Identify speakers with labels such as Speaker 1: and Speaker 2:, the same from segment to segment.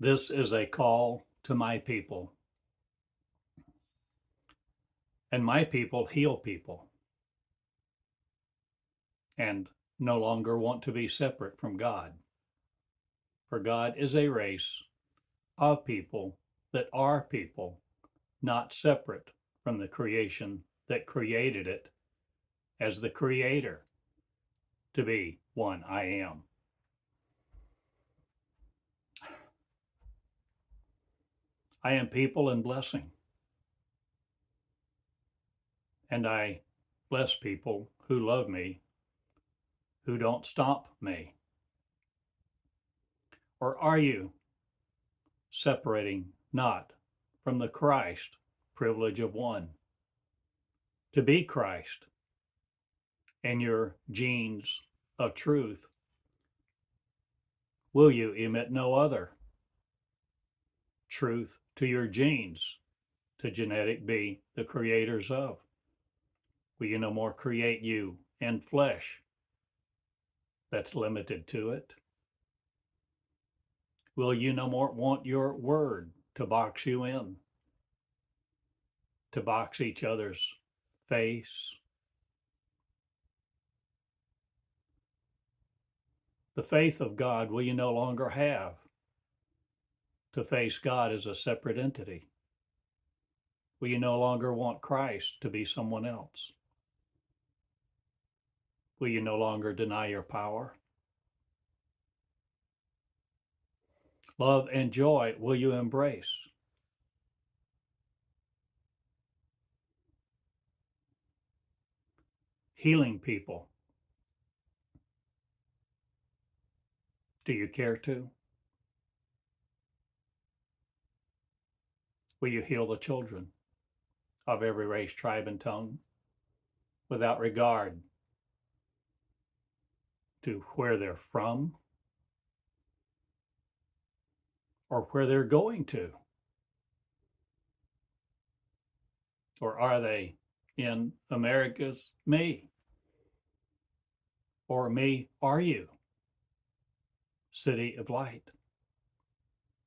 Speaker 1: This is a call to my people, and my people heal people and no longer want to be separate from God. For God is a race of people that are people, not separate from the creation that created it as the creator to be one I am. I am people and blessing, and I bless people who love me, who don't stomp me. Or are you separating not from the Christ privilege of one to be Christ and your genes of truth? Will you emit no other truth to your genes to genetic be the creators of? Will you no more create you in flesh that's limited to it? Will you no more want your word to box you in, to box each other's face? The faith of God will you no longer have to face God as a separate entity? Will you no longer want Christ to be someone else? Will you no longer deny your power? Love and joy will you embrace? Healing people, do you care to? Will you heal the children of every race, tribe, and tongue without regard to where they're from or where they're going to? Or are they in America's me? Or me, are you? City of light.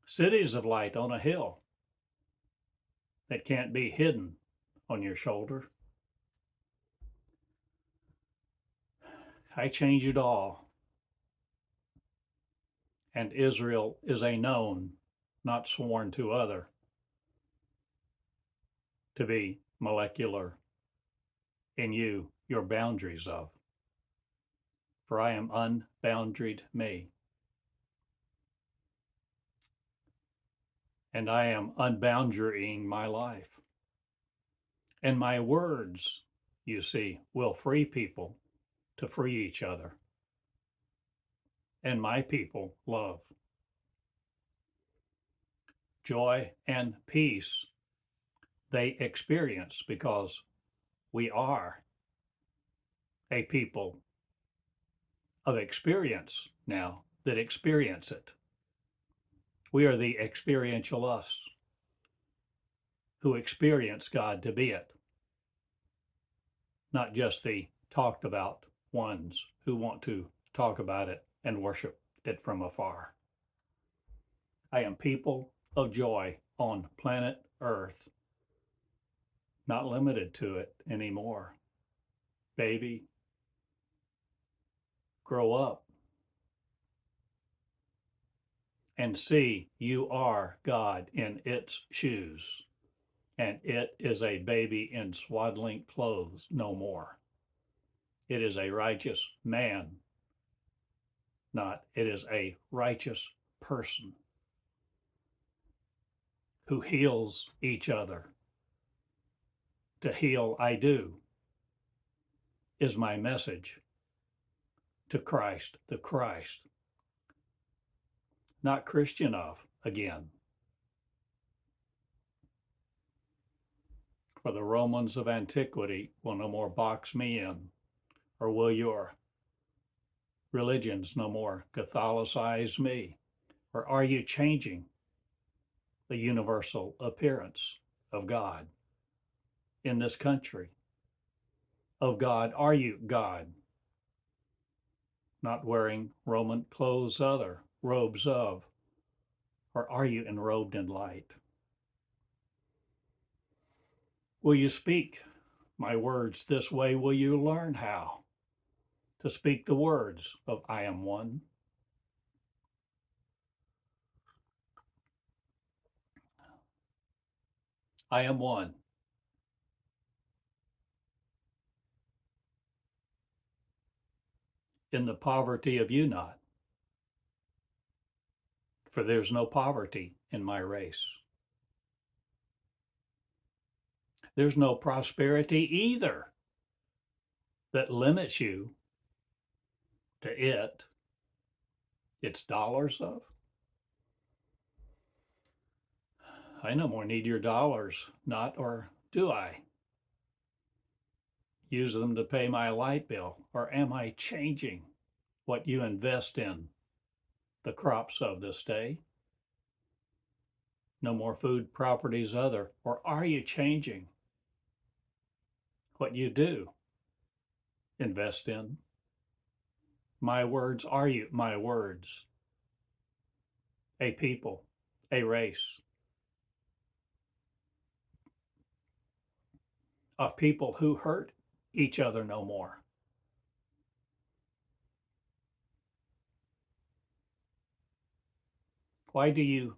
Speaker 1: Cities of light on a hill that can't be hidden on your shoulder. I change it all. And Israel is a known, not sworn to other, to be molecular in you, your boundaries of. For I am unboundaried me. And I am unboundarying my life. And my words, you see, will free people to free each other. And my people love. Joy and peace they experience because we are a people of experience now that experience it. We are the experiential us who experience God to be it, not just the talked about ones who want to talk about it and worship it from afar. I am people of joy on planet Earth, not limited to it anymore. Baby, grow up and see you are God in its shoes, and it is a baby in swaddling clothes no more. It is a righteous man, not it is a righteous person who heals each other. To heal I do is my message to Christ, the Christ, not Christian of again. For the Romans of antiquity will no more box me in, or will your religions no more Catholicize me? Or are you changing the universal appearance of God in this country? Of God, are you God? Not wearing Roman clothes other, robes of, or are you enrobed in light? Will you speak my words this way? Will you learn how to speak the words of I am one? I am one. In the poverty of you not, for there's no poverty in my race. There's no prosperity either that limits you to its dollars of. I no more need your dollars, not, or do I? Use them to pay my light bill, or am I changing what you invest in the crops of this day? No more food properties other, or are you changing what you do invest in? My words, are you my words? A people, a race of people who hurt each other no more. Why do you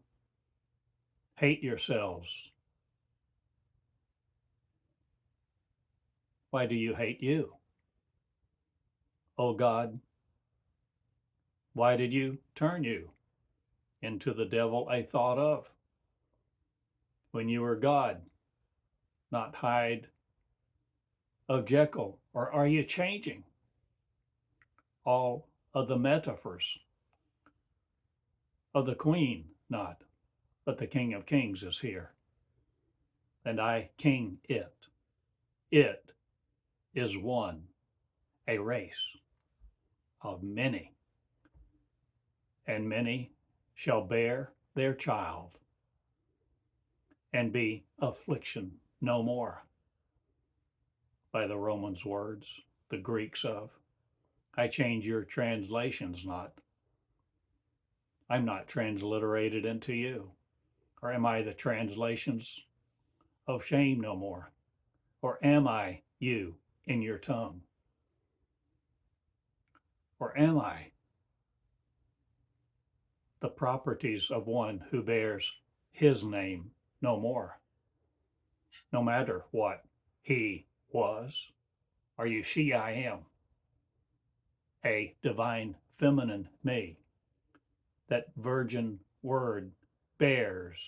Speaker 1: hate yourselves? Why do you hate you? Oh God, why did you turn you into the devil I thought of when you were God, not Hyde of Jekyll? Or are you changing all of the metaphors of the Queen? Not, but the King of Kings is here, and I king it. It is one, a race of many, and many shall bear their child and be affliction no more. By the Romans' words, the Greeks of, I change your translations not. I'm not transliterated into you. Or am I the translations of shame no more? Or am I you in your tongue? Or am I the properties of one who bears his name no more? No matter what he was, are you she I am? A divine feminine me, that virgin word bears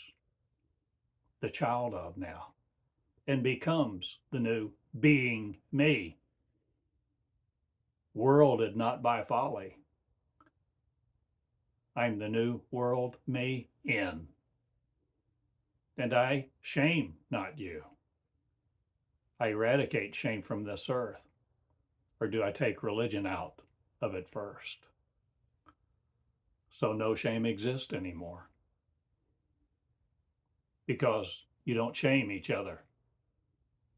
Speaker 1: the child of now and becomes the new being me, worlded not by folly. I'm the new world me in, and I shame not you. I eradicate shame from this earth, or do I take religion out of it first? So no shame exists anymore, because you don't shame each other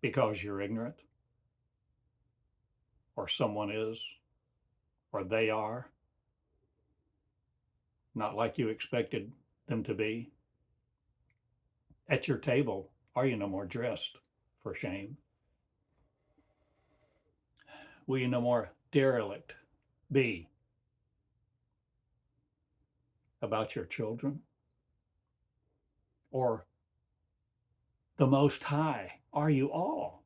Speaker 1: because you're ignorant, or someone is, or they are, not like you expected them to be. At your table, are you no more dressed for shame? Will you no more derelict be about your children? Or the Most High, are you all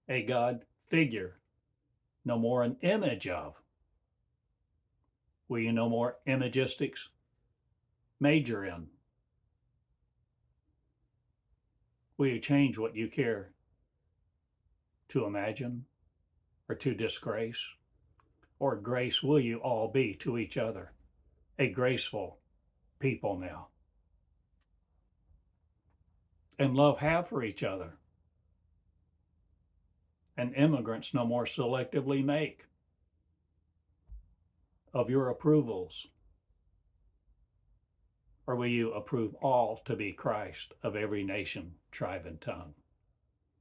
Speaker 1: a God figure, no more an image of? Will you no more imagistics major in? Will you change what you care to imagine or to disgrace? Or grace will you all be to each other, a graceful people now, and love have for each other, and immigrants no more selectively make of your approvals? Or will you approve all to be Christ of every nation, tribe, and tongue?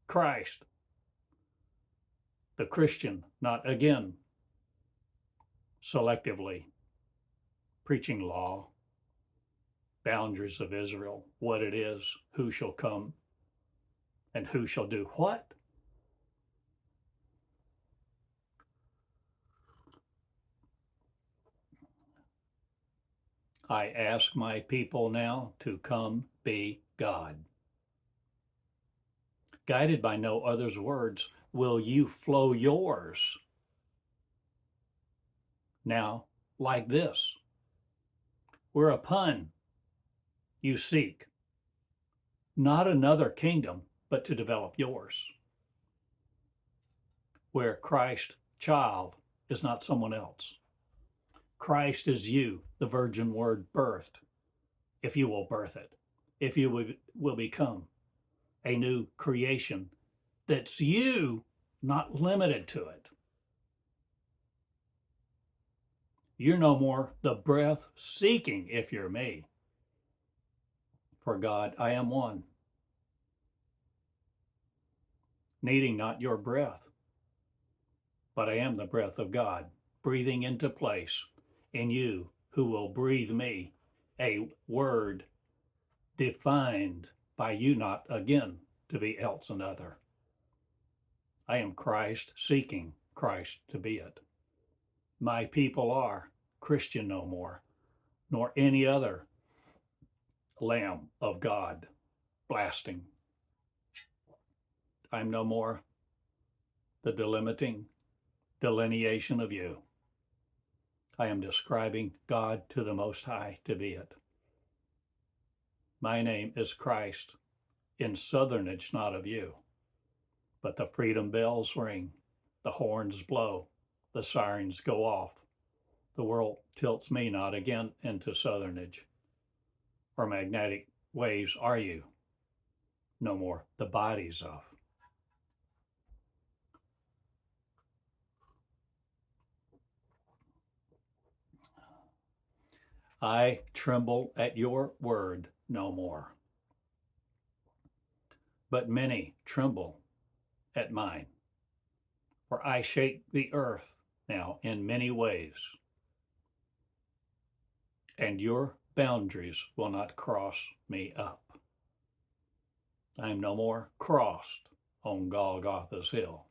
Speaker 1: Christ, the Christian, not again selectively preaching law, boundaries of Israel, what it is, who shall come, and who shall do what? I ask my people now to come be God. Guided by no other's words, will you flow yours? Now, like this, whereupon you seek not another kingdom, but to develop yours, where Christ child is not someone else. Christ is you, the virgin word birthed, if you will birth it, if you will become a new creation that's you, not limited to it. You're no more the breath seeking if you're me. For God, I am one, needing not your breath, but I am the breath of God, breathing into place in you who will breathe me a word defined by you not again to be else another. I am Christ seeking Christ to be it. My people are Christian no more, nor any other Lamb of God blasting. I'm no more the delimiting delineation of you. I am describing God to the Most High to be it. My name is Christ, in southernage not of you, but the freedom bells ring, the horns blow, the sirens go off. The world tilts me not again into southernage, or magnetic waves are you, no more the bodies of. I tremble at your word no more, but many tremble at mine, for I shake the earth now in many ways, and your boundaries will not cross me up. I am no more crossed on Golgotha's hill,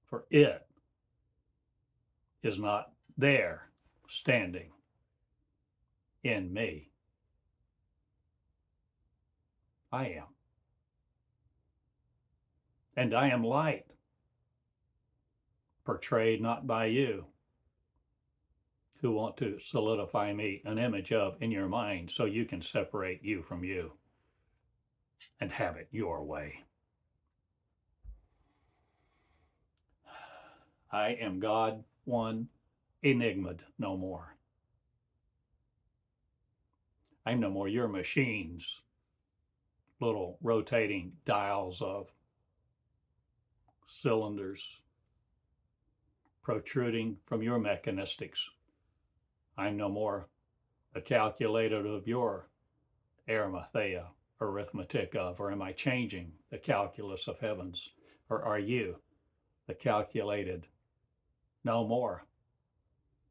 Speaker 1: for it is not there standing in me. I am. And I am light, portrayed not by you, who want to solidify me an image of in your mind so you can separate you from you and have it your way. I am God, one, enigmaed no more. I'm no more your machines, little rotating dials of cylinders protruding from your mechanistics. I'm no more a calculator of your arithmetic of, or am I changing the calculus of heavens? Or are you the calculated no more,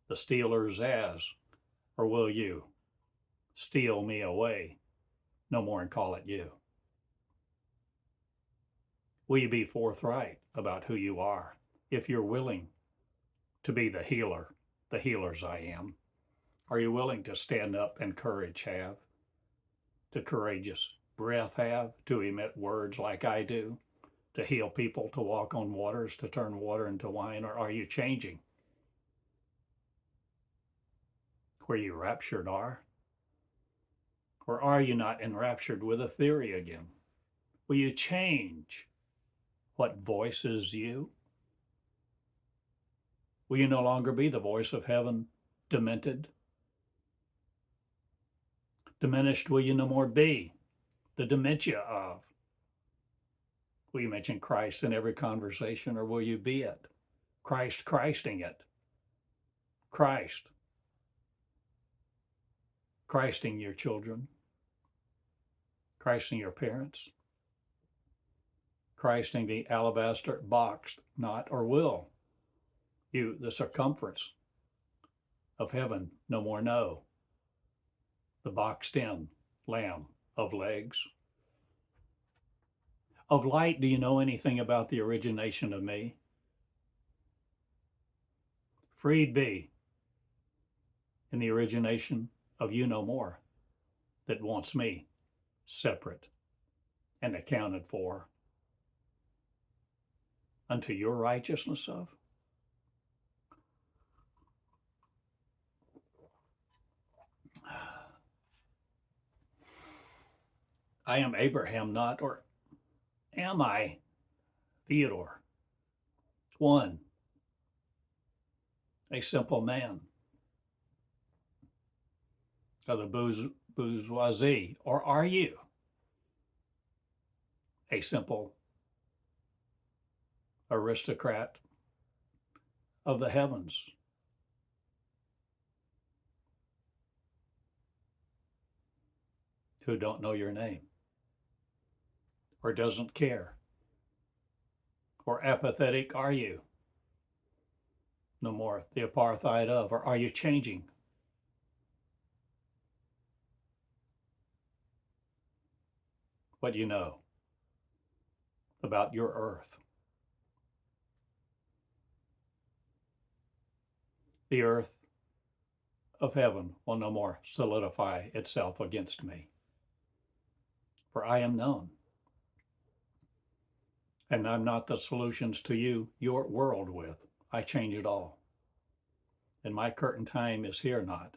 Speaker 1: the stealers as, or will you steal me away no more and call it you? Will you be forthright about who you are if you're willing to be the healer, the healers I am? Are you willing to stand up and courage have, to courageous breath have, to emit words like I do, to heal people, to walk on waters, to turn water into wine? Or are you changing where you raptured are? Or are you not enraptured with a theory again? Will you change what voices you? Will you no longer be the voice of heaven, demented? Diminished will you no more be, the dementia of. Will you mention Christ in every conversation, or will you be it? Christing it. Christing your children, Christing your parents, Christing the alabaster box, not or will you the circumference of heaven no more know, the boxed in lamb of legs. Of light, do you know anything about the origination of me? Freed be in the origination of you no more, that wants me separate and accounted for unto your righteousness of? I am Abraham not, or am I Theodore? One, a simple man of the bourgeoisie, or are you a simple aristocrat of the heavens? Who don't know your name, or doesn't care, or apathetic are you? No more the apartheid of, or are you changing? What you know about your earth? The earth of heaven will no more solidify itself against me, for I am known. And I'm not the solutions to your world with. I change it all. And my curtain time is here not.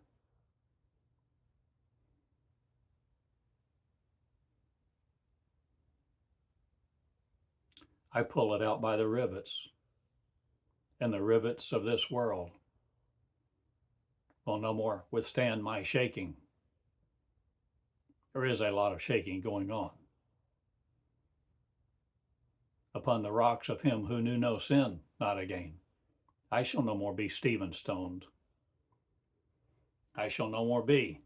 Speaker 1: I pull it out by the rivets, and the rivets of this world will no more withstand my shaking. There is a lot of shaking going on. Upon the rocks of him who knew no sin, not again. I shall no more be Stephen stoned. I shall no more be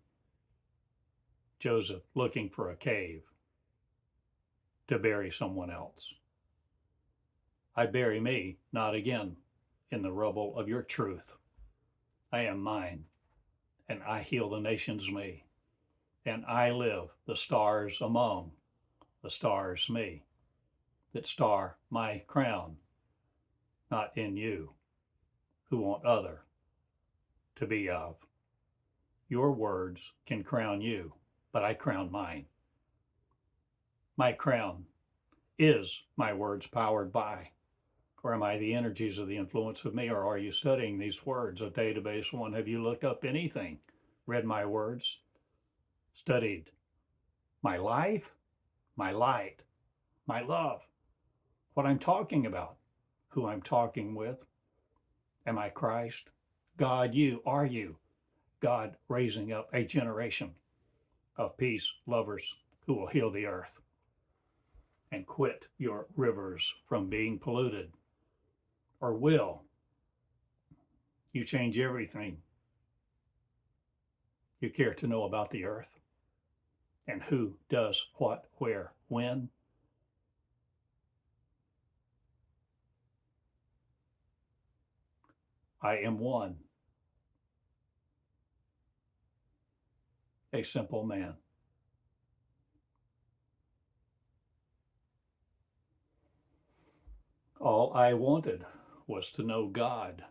Speaker 1: Joseph looking for a cave to bury someone else. I bury me not again in the rubble of your truth. I am mine, and I heal the nations me, and I live the stars among the stars me, that star my crown, not in you, who want other to be of. Your words can crown you, but I crown mine. My crown is my words powered by. Or am I the energies of the influence of me? Or are you studying these words, a database one? Have you looked up anything? Read my words? Studied my life, my light, my love, what I'm talking about, who I'm talking with? Am I Christ? God, you, are you? God raising up a generation of peace lovers who will heal the earth and quit your rivers from being polluted? Or will you change everything you care to know about the earth and who does what, where, when? I am one, a simple man. All I wanted was to know God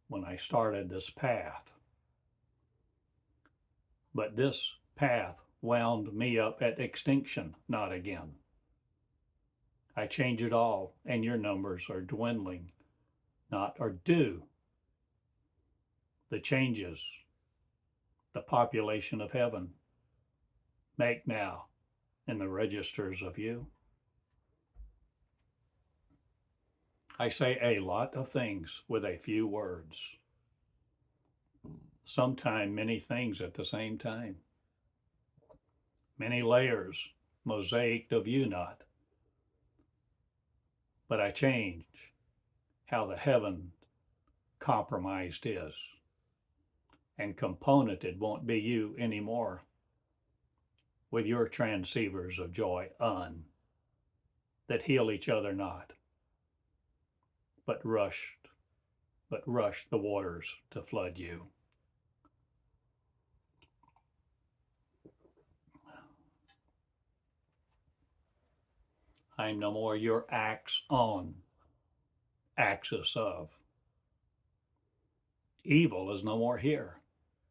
Speaker 1: when I started this path. But this path wound me up at extinction, not again. I change it all, and your numbers are dwindling, not or do. The changes the population of heaven make now in the registers of you. I say a lot of things with a few words. Sometimes many things at the same time. Many layers mosaiced of you not. But I change how the heaven compromised is. And componented won't be you anymore with your transceivers of joy that heal each other not, but rush the waters to flood you. I'm no more your acts on, axis of. Evil is no more here.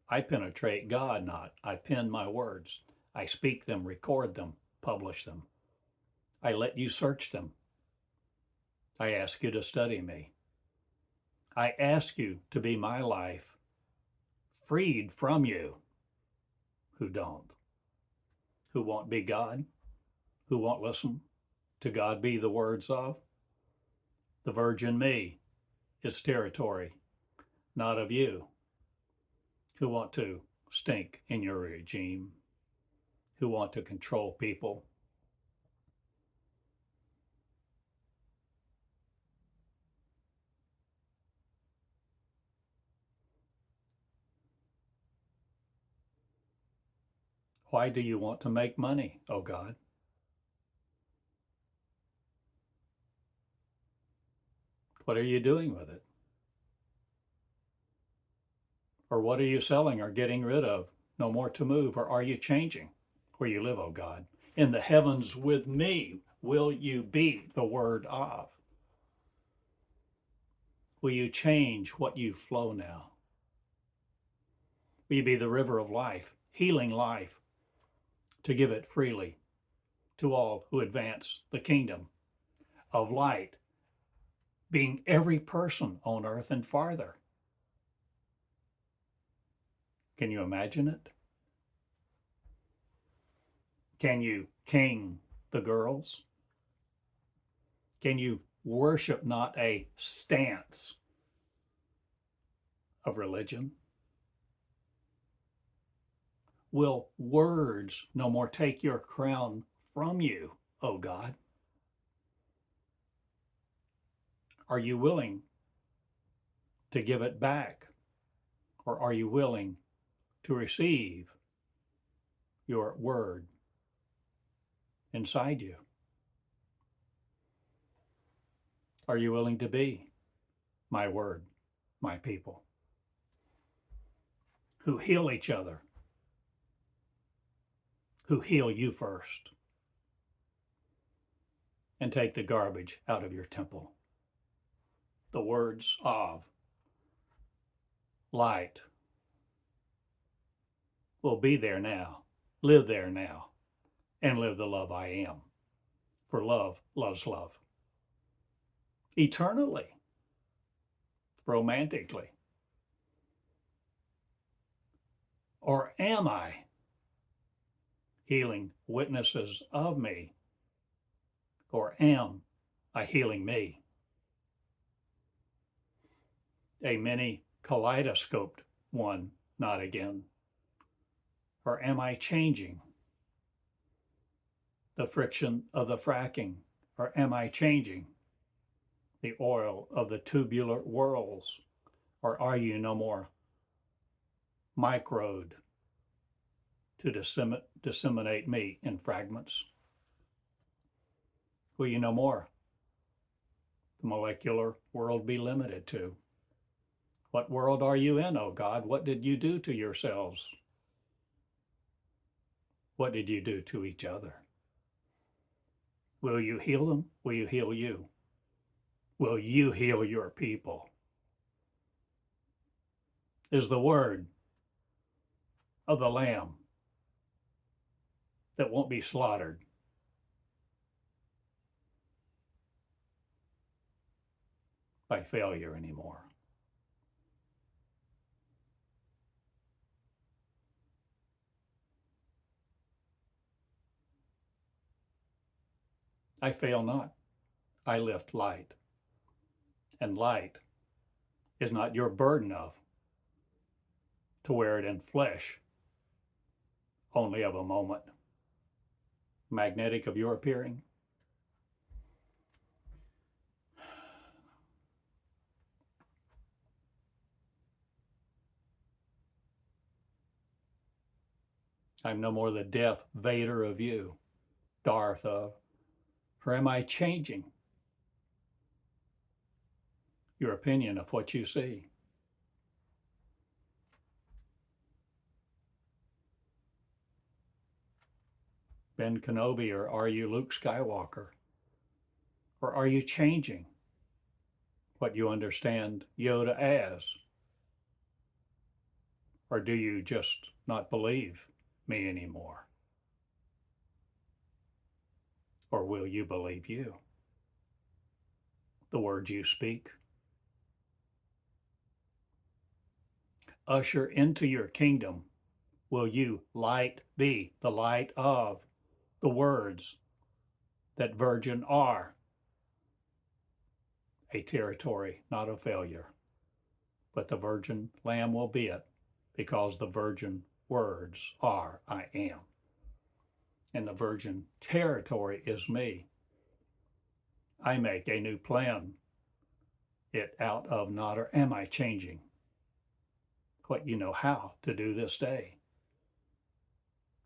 Speaker 1: I penetrate God not. I pen my words. I speak them, record them, publish them. I let you search them. I ask you to study me. I ask you to be my life, freed from you who don't, who won't be God, who won't listen to God be the words of. The virgin me is territory, not of you, who want to stink in your regime, who want to control people. Why do you want to make money, oh God? What are you doing with it? Or what are you selling or getting rid of? No more to move, or are you changing where you live, oh God? In the heavens with me, will you be the word of? Will you change what you flow now? Will you be the river of life, healing life, to give it freely to all who advance the kingdom of light, being every person on earth and farther? Can you imagine it? Can you king the girls? Can you worship not a stance of religion? Will words no more take your crown from you, O God? Are you willing to give it back? Or are you willing to receive your word inside you? Are you willing to be my word, my people, who heal each other, who heal you first, and take the garbage out of your temple? The words of light will be there now, live there now, and live the love I am. For love loves love. Eternally, romantically. Or am I healing witnesses of me? Or am I healing me? A many kaleidoscoped one, not again. Or am I changing the friction of the fracking? Or am I changing the oil of the tubular whirls? Or are you no more microed to disseminate me in fragments? Will you no more the molecular world be limited to? What world are you in, O God? What did you do to yourselves? What did you do to each other? Will you heal them? Will you heal you? Will you heal your people? Is the word of the Lamb that won't be slaughtered by failure anymore. I fail not. I lift light. And light is not your burden of to wear it in flesh, only of a moment. Magnetic of your appearing. I'm no more the Death Vader of you, Darth of, or am I changing your opinion of what you see? Ben Kenobi, or are you Luke Skywalker? Or are you changing what you understand Yoda as? Or do you just not believe me anymore? Or will you believe you? The words you speak? Usher into your kingdom. Will you light be the light of the words that virgin are? A territory, not a failure. But the virgin lamb will be it, because the virgin words are I am. And the virgin territory is me. I make a new plan, it out of not, or am I changing what you know how to do this day?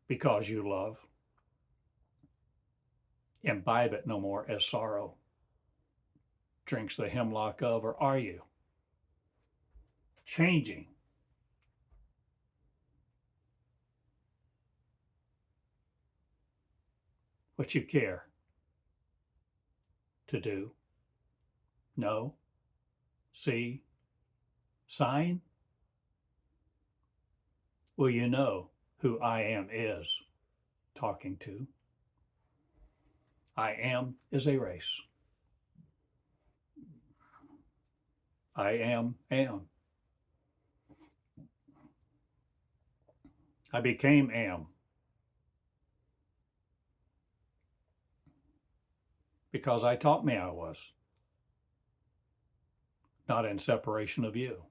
Speaker 1: Because you love. Imbibe it no more as sorrow. Drinks the hemlock of, or are you changing what you care to do, know, see, sign? Will you know who I am is talking to? I am is a race. I am. I became am because I taught me I was, not in separation of you.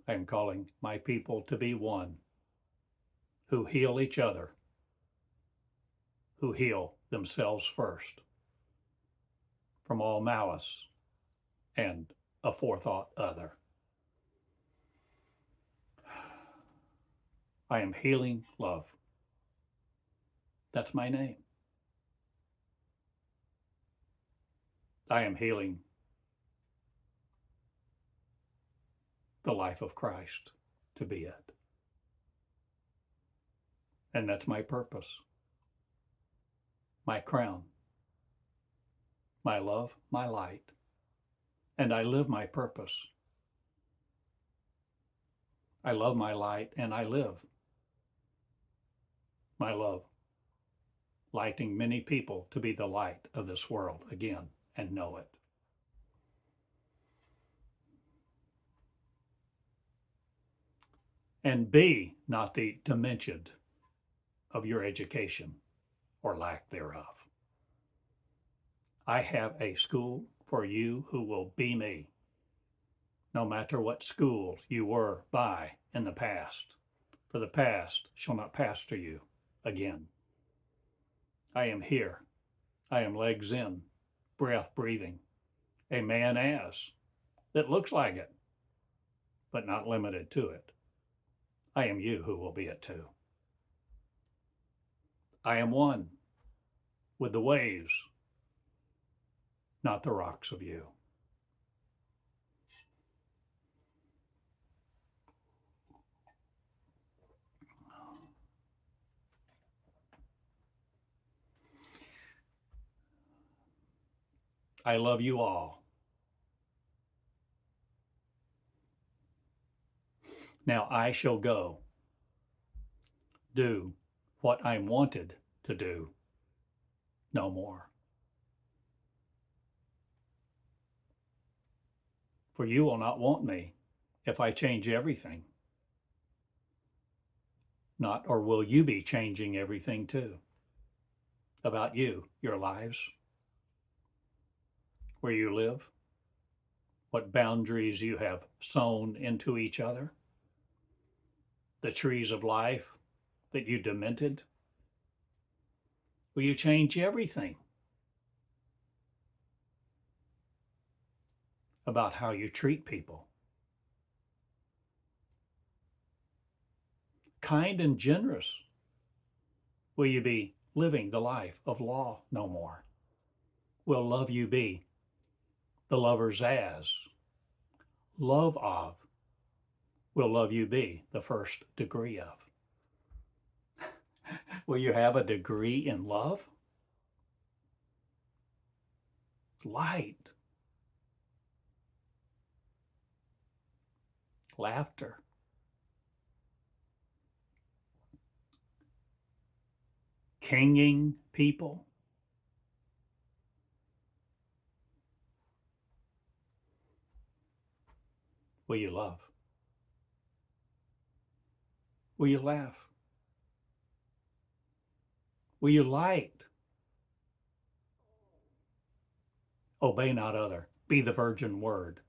Speaker 1: I am calling my people to be one, who heal each other, who heal themselves first from all malice and aforethought other. I am healing love. That's my name. I am healing the life of Christ to be it. And that's my purpose, my crown, my love, my light. And I live my purpose. I love my light and I live my love, lighting many people to be the light of this world again and know it. And be not the dimension of your education or lack thereof. I have a school for you who will be me, no matter what school you were by in the past, for the past shall not pastor you again. I am here. I am legs in, breath breathing, a man as that looks like it, but not limited to it. I am you who will be it too. I am one with the waves, not the rocks of you. I love you all. Now I shall go do what I'm wanted to do no more. For you will not want me if I change everything. Not, or will you be changing everything too? About you, your lives, where you live, what boundaries you have sown into each other, the trees of life that you demented? Will you change everything about how you treat people? Kind and generous, will you be living the life of law no more? Will love you be the lovers as, love of? Will love you be the first degree of? Will you have a degree in love? light, laughter, kinging people. Will you love? Will you laugh? Will you light? Obey not other. Be the virgin word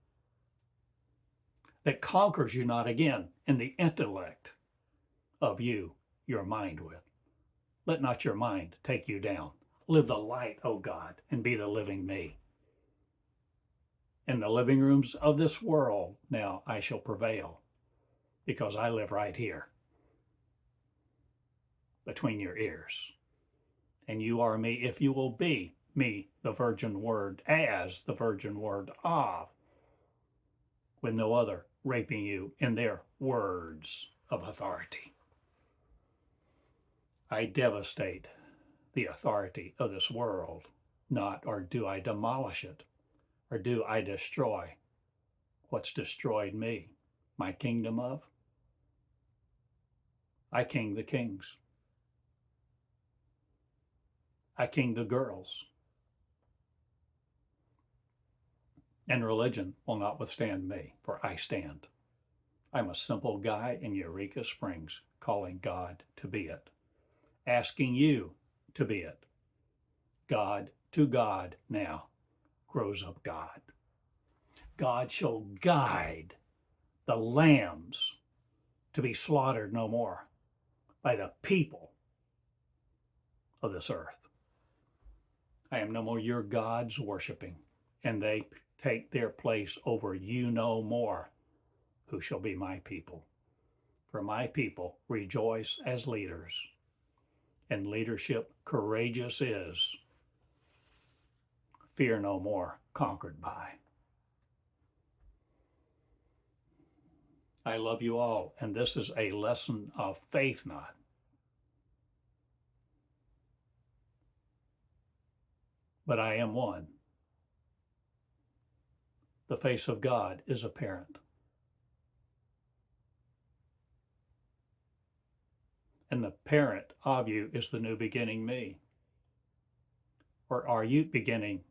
Speaker 1: that conquers you not again in the intellect of you, your mind with. Let not your mind take you down. Live the light, O God, and be the living me. In the living rooms of this world now I shall prevail, because I live right here between your ears. And you are me if you will be me, the virgin word, as the virgin word of, with no other raping you in their words of authority. I devastate the authority of this world, not or do I demolish it, or do I destroy what's destroyed me, my kingdom of? I king the kings. I king the girls. And religion will not withstand me, for I stand. I'm a simple guy in Eureka Springs, calling God to be it, asking you to be it. God to God now grows up God. God shall guide the lambs to be slaughtered no more by the people of this earth. I am no more your gods worshiping, and they take their place over you no more, who shall be my people. For my people rejoice as leaders, and leadership courageous is, fear no more, conquered by. I love you all, and this is a lesson of faith, not. But I am one. The face of God is apparent. And the parent of you is the new beginning me. Or are you beginning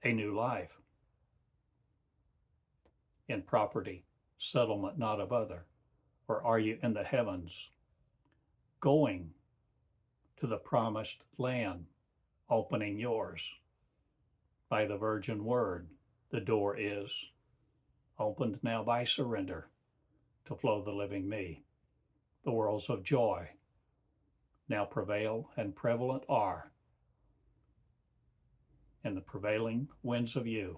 Speaker 1: a new life in property, settlement not of other? Or are you in the heavens going to the promised land, opening yours by the virgin word? The door is opened now by surrender to flow the living me. The worlds of joy now prevail and prevalent are, and the prevailing winds of you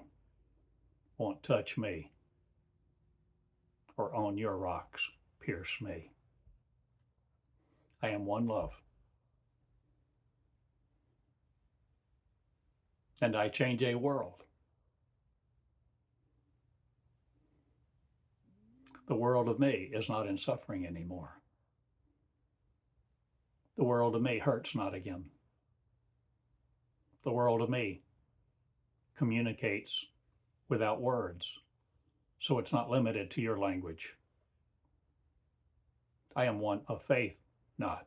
Speaker 1: won't touch me or on your rocks pierce me. I am one love, and I change a world. The world of me is not in suffering anymore. The world of me hurts not again. The world of me communicates without words, so it's not limited to your language. I am one of faith, not.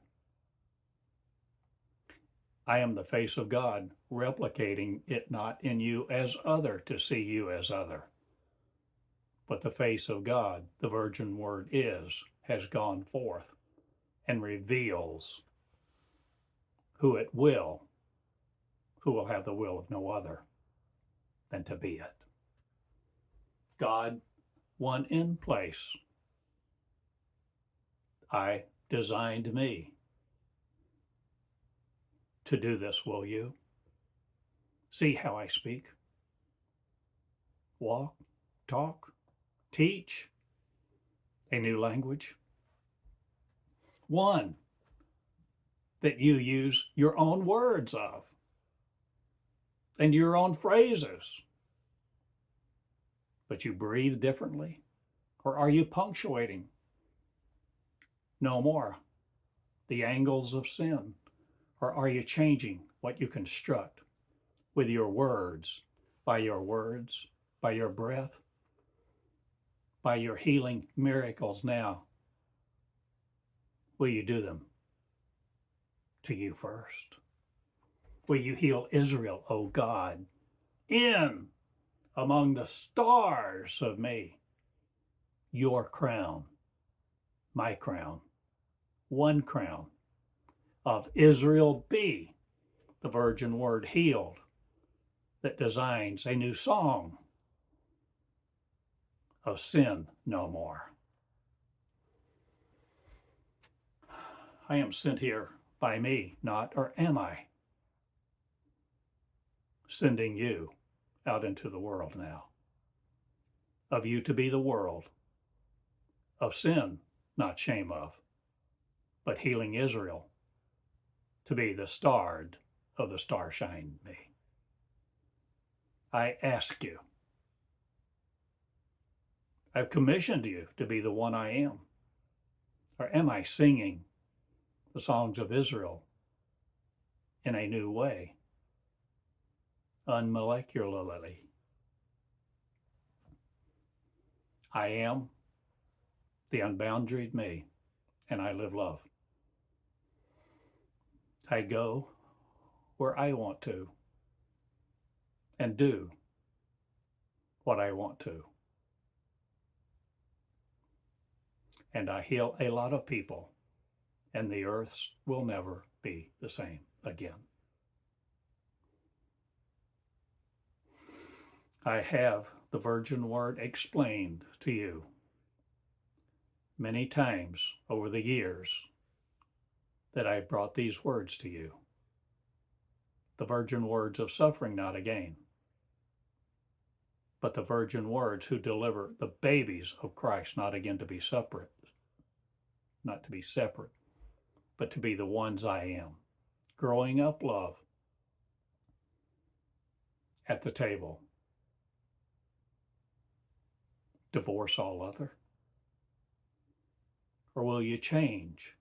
Speaker 1: I am the face of God, replicating it not in you as other to see you as other. But the face of God, the virgin word has gone forth and reveals who it will, who will have the will of no other than to be it. God, one in place. I designed me to do this, will you? See how I speak, walk, talk, teach a new language. One that you use your own words of and your own phrases. But you breathe differently? Or are you punctuating no more the angles of sin? Or are you changing what you construct with your words, by your words, by your breath, by your healing miracles now. Will you do them to you first? Will you heal Israel, O God, in among the stars of me? Your crown, my crown, one crown of Israel be the virgin word healed that designs a new song of sin no more. I am sent here by me, not, or am I sending you out into the world now? Of you to be the world, of sin, not shame of, but healing Israel, to be the starred of the starshine me. I ask you, I've commissioned you to be the one I am. Or am I singing the songs of Israel in a new way, unmolecularly? I am the unboundaried me, and I live love. I go where I want to and do what I want to. And I heal a lot of people, and the earths will never be the same again. I have the virgin word explained to you many times over the years that I brought these words to you. The virgin words of suffering not again, but the virgin words who deliver the babies of Christ not again to be separate, not to be separate, but to be the ones I am. Growing up love at the table. Divorce all other? Or will you change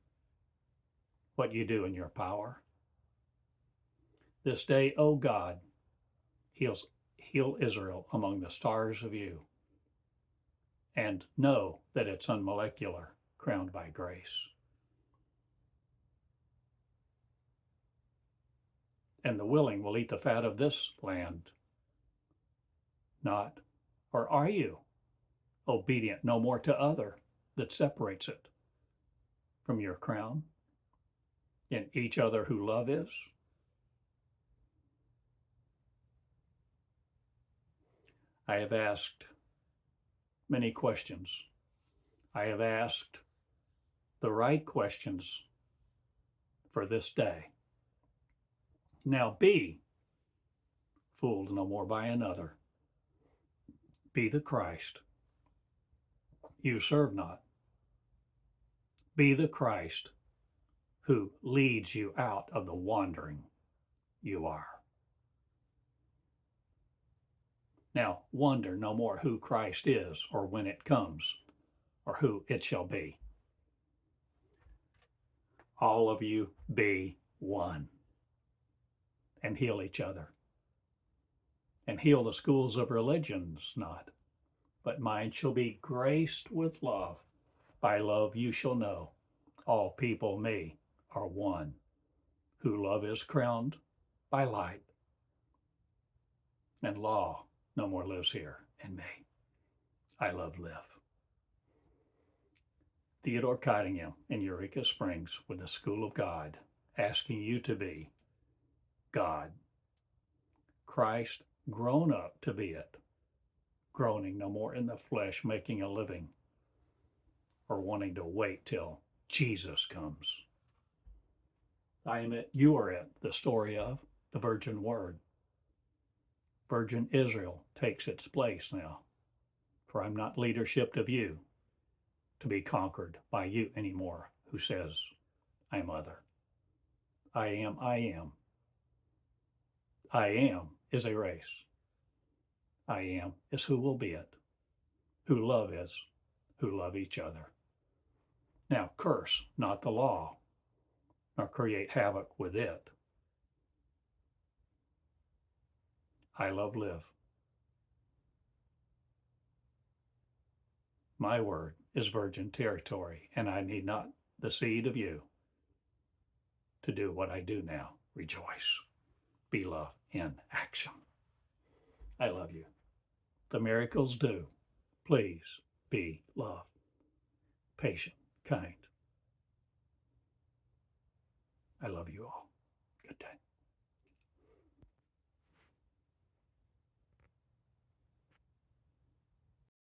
Speaker 1: what you do in your power? This day, O God, heal Israel among the stars of you, and know that it's unmolecular, crowned by grace. And the willing will eat the fat of this land. Not, or are you obedient no more to other that separates it from your crown in each other who love is? I have asked many questions. I have asked the right questions for this day. Now be fooled no more by another. Be the Christ you serve not. Be the Christ who leads you out of the wandering you are. Now wonder no more who Christ is, or when it comes, or who it shall be. All of you be one, and heal each other, and heal the schools of religions not, but mine shall be graced with love. By love you shall know all people me are one, who love is crowned by light, and law no more lives here in me. I love live. Theodore Cottingham in Eureka Springs with the School of God, asking you to be God, Christ grown up to be it, groaning no more in the flesh, making a living, or wanting to wait till Jesus comes. I am it, you are it, the story of the virgin word. Virgin Israel takes its place now, for I'm not leadership of you to be conquered by you anymore, who says, I'm other. I am, I am. I am is a race. I am is who will be it, who love is, who love each other. Now curse not the law, nor create havoc with it. I love live. My word is virgin territory, and I need not the seed of you to do what I do now. Rejoice. Be love in action. I love you. The miracles do. Please be love. Patient, kind. I love you all. Good day.